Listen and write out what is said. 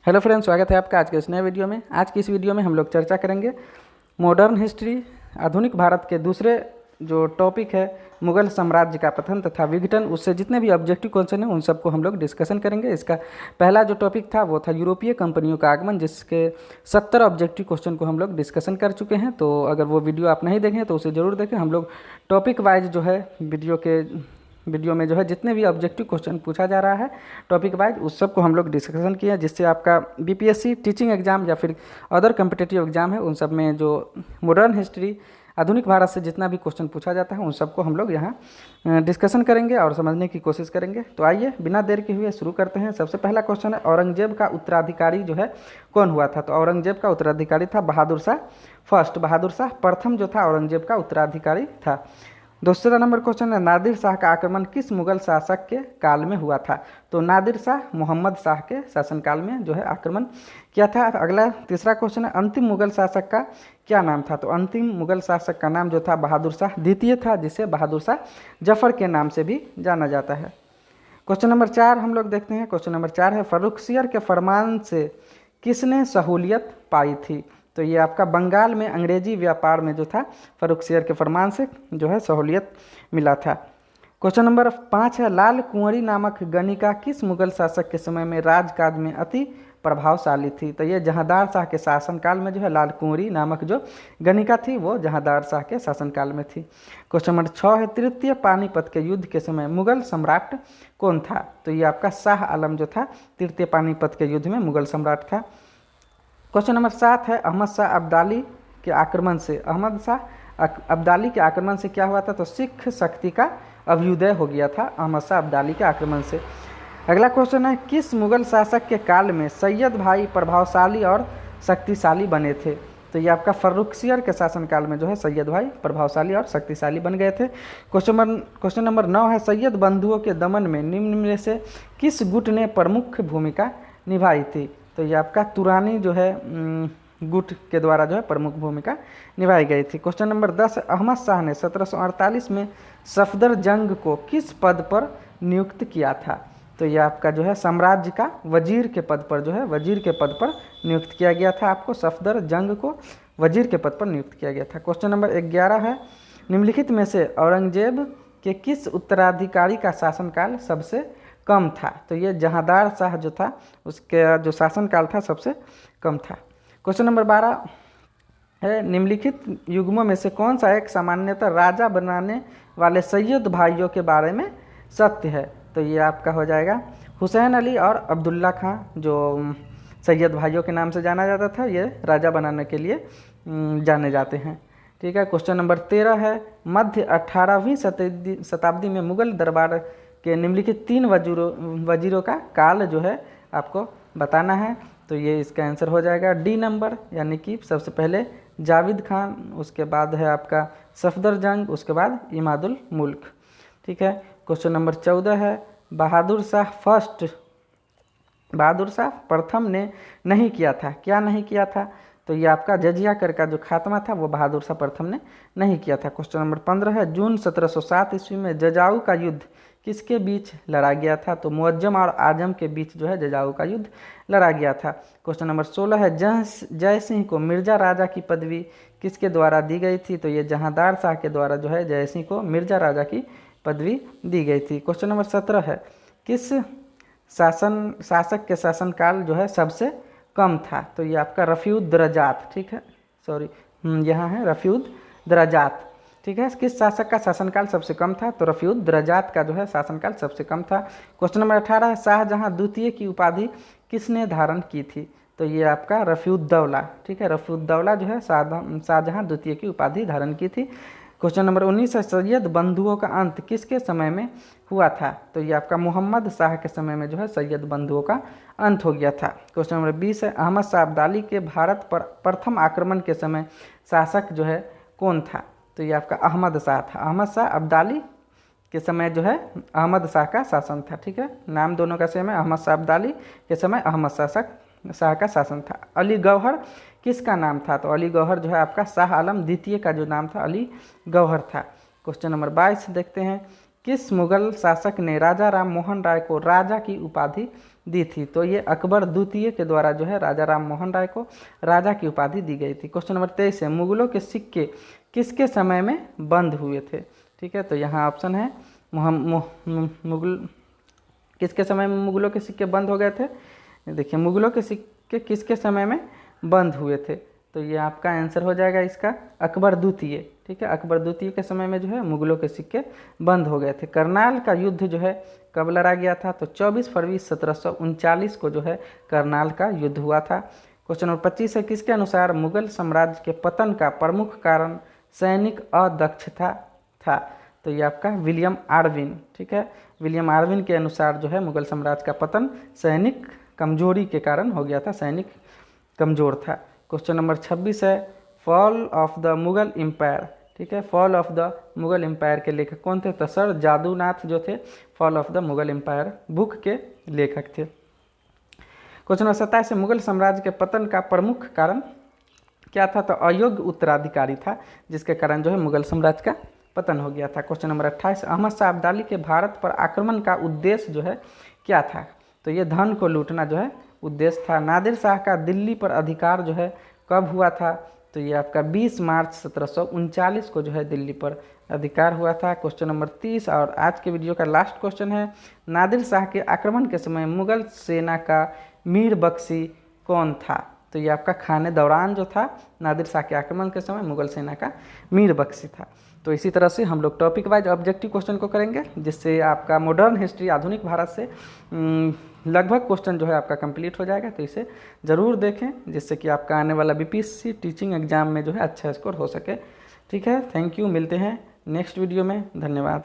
Hello friends, स्वागत है आपका आज के इस नए वीडियो में। आज की इस वीडियो में हम लोग चर्चा करेंगे मॉडर्न हिस्ट्री, आधुनिक भारत के दूसरे जो टॉपिक है मुगल साम्राज्य का पतन तथा विघटन, उससे जितने भी ऑब्जेक्टिव क्वेश्चन हैं उन सबको हम लोग डिस्कशन करेंगे। इसका पहला जो टॉपिक था वो था यूरोपीय कंपनियों का आगमन, जिसके 70 ऑब्जेक्टिव क्वेश्चन को हम लोग डिस्कशन कर चुके हैं। तो अगर वो वीडियो आप नहीं देखें तो उसे ज़रूर देखें। हम लोग टॉपिक वाइज जो है वीडियो में जो है जितने भी ऑब्जेक्टिव क्वेश्चन पूछा जा रहा है टॉपिक वाइज, उस सब को हम लोग डिस्कशन किया, जिससे आपका बीपीएससी टीचिंग एग्जाम या फिर अदर कम्पिटेटिव एग्जाम है उन सब में जो मॉडर्न हिस्ट्री, आधुनिक भारत से जितना भी क्वेश्चन पूछा जाता है उन सबको हम लोग यहाँ डिस्कशन करेंगे और समझने की कोशिश करेंगे। तो आइए बिना देर के हुए शुरू करते हैं। सबसे पहला क्वेश्चन है, औरंगजेब का उत्तराधिकारी जो है कौन हुआ था? तो औरंगजेब का उत्तराधिकारी था बहादुर शाह फर्स्ट। बहादुर शाह प्रथम जो था औरंगजेब का उत्तराधिकारी था। दूसरा नंबर क्वेश्चन है, नादिर शाह का आक्रमण किस मुगल शासक के काल में हुआ था? तो नादिर शाह मोहम्मद शाह के शासनकाल में जो है आक्रमण किया था। अगला तीसरा क्वेश्चन है, अंतिम मुगल शासक का क्या नाम था? तो अंतिम मुगल शासक का नाम जो था बहादुर शाह द्वितीय था, जिसे बहादुर शाह जफर के नाम से भी जाना जाता है। क्वेश्चन नंबर 4 हम लोग देखते हैं। क्वेश्चन नंबर 4 है, फर्रुखसियर के फरमान से किसने सहूलियत पाई थी? तो ये आपका बंगाल में अंग्रेजी व्यापार में जो था फर्रुखसियर के फरमान से जो है सहूलियत मिला था। क्वेश्चन नंबर 5 है, लाल कुंवरी नामक गणिका किस मुगल शासक के समय में राजकाज में अति प्रभावशाली थी? तो ये जहांदार शाह के शासनकाल में जो है लाल कुंवरी नामक जो गणिका थी वो जहांदार शाह के शासनकाल में थी। क्वेश्चन नंबर 6 है, तृतीय पानीपत के युद्ध के समय मुगल सम्राट कौन था? तो ये आपका शाह आलम जो था तृतीय पानीपत के युद्ध में मुगल सम्राट था। क्वेश्चन नंबर 7 है, अहमद शाह अब्दाली के आक्रमण से क्या हुआ था? तो सिख शक्ति का अभ्युदय हो गया था अहमद शाह अब्दाली के आक्रमण से। अगला क्वेश्चन है, किस मुगल शासक के काल में सैयद भाई प्रभावशाली और शक्तिशाली बने थे? तो ये आपका फर्रुखसियर के शासनकाल में जो है सैयद भाई प्रभावशाली और शक्तिशाली बन गए थे। क्वेश्चन नंबर 9 है, सैयद बंधुओं के दमन में निम्न में से किस गुट ने प्रमुख भूमिका निभाई थी? तो ये आपका तुरानी जो है गुट के द्वारा जो है प्रमुख भूमिका निभाई गई थी। क्वेश्चन नंबर 10, अहमद शाह ने 1748 में सफदर जंग को किस पद पर नियुक्त किया था? तो ये आपका जो है साम्राज्य का वजीर के पद पर नियुक्त किया गया था। आपको सफदर जंग को वजीर के पद पर नियुक्त किया गया था। क्वेश्चन नंबर 11 है, निम्नलिखित में से औरंगजेब के किस उत्तराधिकारी का शासनकाल सबसे कम था? तो ये जहांदार शाह जो था उसके जो शासनकाल था सबसे कम था। क्वेश्चन नंबर 12 है, निम्नलिखित युग्मों में से कौन सा एक सामान्यतः राजा बनाने वाले सैयद भाइयों के बारे में सत्य है? तो ये आपका हो जाएगा हुसैन अली और अब्दुल्ला खां, जो सैयद भाइयों के नाम से जाना जाता था, ये राजा बनाने के लिए जाने जाते हैं। ठीक है। क्वेश्चन नंबर 13 है, मध्य 18वीं शताब्दी में मुगल दरबार के निम्नलिखित 3 वजीरों का काल जो है आपको बताना है। तो ये इसका आंसर हो जाएगा डी नंबर, यानी कि सबसे पहले जाविद खान, उसके बाद है आपका सफदर जंग, उसके बाद इमादुल मुल्क। ठीक है। क्वेश्चन नंबर 14 है, बहादुर शाह प्रथम ने नहीं किया था, क्या नहीं किया था? तो ये आपका जजिया कर का जो खात्मा था वो बहादुर शाह प्रथम ने नहीं किया था। क्वेश्चन नंबर 15 है, जून 1707 ईस्वी में जजाऊ का युद्ध किसके बीच लड़ा गया था? तो मुअज्जम और आजम के बीच जो है जजाऊ का युद्ध लड़ा गया था। क्वेश्चन नंबर 16 है, जय सिंह को मिर्जा राजा की पदवी किसके द्वारा दी गई थी? तो ये जहांदार शाह के द्वारा जो है जय सिंह को मिर्जा राजा की पदवी दी गई थी। क्वेश्चन नंबर 17 है, किस शासक के शासनकाल जो है सबसे कम था? तो ये आपका रफ़ीउद्दरजात, ठीक है, सॉरी यहाँ है रफ़ीउद्दरजात। ठीक है। किस शासक का शासनकाल सबसे कम था? तो रफ़ीउद्दरजात का जो है शासनकाल सबसे कम था। क्वेश्चन नंबर 18 है, शाहजहां द्वितीय की उपाधि किसने धारण की थी? तो ये आपका रफ़ीउद्दौला, ठीक है, रफ़ीउद्दौला जो है शाहजहां द्वितीय की उपाधि धारण की थी। क्वेश्चन नंबर 19 है, सैयद बंधुओं का अंत किसके समय में हुआ था? तो ये आपका मोहम्मद शाह के समय में जो है सैयद बंधुओं का अंत हो गया था। क्वेश्चन नंबर 20 है, अहमद शाह अब्दाली के भारत पर प्रथम आक्रमण के समय शासक जो है कौन था? तो ये आपका अहमद शाह था। अहमद शाह अब्दाली के समय जो है अहमद शाह का शासन था। ठीक है, नाम दोनों का सेम है। अहमद शाह अब्दाली के समय अहमद शाह का शासन था। अली गौहर किसका नाम था? तो अली गौहर जो है आपका शाह आलम द्वितीय का जो नाम था अली गौहर था। क्वेश्चन नंबर 22 देखते हैं, किस मुगल शासक ने राजा राम मोहन राय को राजा की उपाधि दी थी। तो ये अकबर द्वितीय के द्वारा जो है राजा राम मोहन राय को राजा की उपाधि दी गई थी। क्वेश्चन नंबर 23 है, मुगलों के सिक्के किसके समय में बंद हुए थे? ठीक है, तो यहाँ ऑप्शन है मुगल किसके समय में मुगलों के सिक्के बंद हो गए थे? देखिए, मुगलों के सिक्के किसके समय में बंद हुए थे? तो ये आपका आंसर हो जाएगा इसका अकबर द्वितीय। ठीक है, अकबर द्वितीय के समय में जो है मुगलों के सिक्के बंद हो गए थे। करनाल का युद्ध जो है कब लड़ा गया था? तो 24 फरवरी 1739 को जो है करनाल का युद्ध हुआ था। क्वेश्चन नंबर 25 है, किसके अनुसार मुगल साम्राज्य के पतन का प्रमुख कारण सैनिक अदक्षता था? तो ये आपका विलियम आर्विन। ठीक है, विलियम आर्विन के अनुसार जो है मुगल साम्राज्य का पतन सैनिक कमजोरी के कारण हो गया था, सैनिक कमजोर था। क्वेश्चन नंबर 26 है, fall of the Mughal empire. ठीक है, fall of the Mughal empire के लेखक कौन थे? तो सर जादूनाथ जो थे fall of the Mughal empire book के लेखक थे। क्वेश्चन नंबर 27 है, मुगल साम्राज्य के पतन का प्रमुख कारण क्या था? तो अयोग्य उत्तराधिकारी था, जिसके कारण जो है मुगल साम्राज्य का पतन हो गया था। क्वेश्चन नंबर 28, अहमद शाह अब्दाली के भारत पर आक्रमण का उद्देश्य जो है क्या था? तो ये धन को लूटना जो है उद्देश्य था। नादिर शाह का दिल्ली पर अधिकार जो है कब हुआ था? तो ये आपका 20 मार्च 1739 को जो है दिल्ली पर अधिकार हुआ था। क्वेश्चन नंबर 30 और आज के वीडियो का लास्ट क्वेश्चन है, नादिर शाह के आक्रमण के समय मुगल सेना का मीर बख्शी कौन था? तो ये आपका खाने दौरान जो था नादिर शाह के आक्रमण के समय मुगल सेना का मीर बख्शी था। तो इसी तरह से हम लोग टॉपिक वाइज ऑब्जेक्टिव क्वेश्चन को करेंगे, जिससे आपका मॉडर्न हिस्ट्री आधुनिक भारत से लगभग क्वेश्चन जो है आपका कंप्लीट हो जाएगा। तो इसे ज़रूर देखें, जिससे कि आपका आने वाला बीपीएससी टीचिंग एग्जाम में जो है अच्छा स्कोर हो सके। ठीक है, थैंक यू, मिलते हैं नेक्स्ट वीडियो में, धन्यवाद।